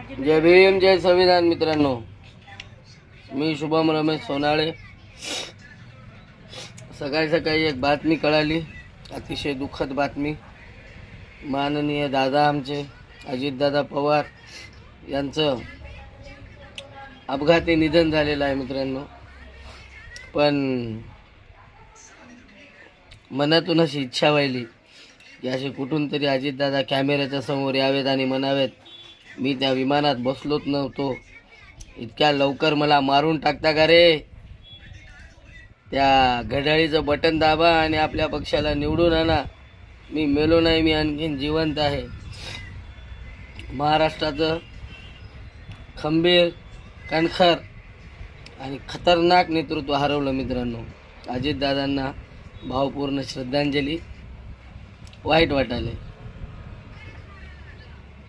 जय भीम जय संविधान. मित्रांनो, मी शुभम रमेश सोनाळे. सकाळी सकाळी एक बातमी कळाली, अतिशय दुःखद बातमी. माननीय दादा आमचे अजितदादा पवार यांचं अपघाती निधन झालेलं आहे. मित्रांनो, पण मनातून अशी इच्छा व्हायली की असे कुठून तरी अजितदादा कॅमेऱ्याच्या समोर यावेत आणि म्हणावेत, मी त्या विमानात बसलोच नव्हतो, इतक्या लवकर मला मारून टाकता का रे. त्या घड्याळीचं बटन दाबा आणि आपल्या पक्षाला निवडून आणा. मी मेलो नाही, मी आणखीन जिवंत आहे. महाराष्ट्राचं खंबीर, कणखर आणि खतरनाक नेतृत्व हरवलं. मित्रांनो, अजितदादांना भावपूर्ण श्रद्धांजली. वाईट वाटायलंय.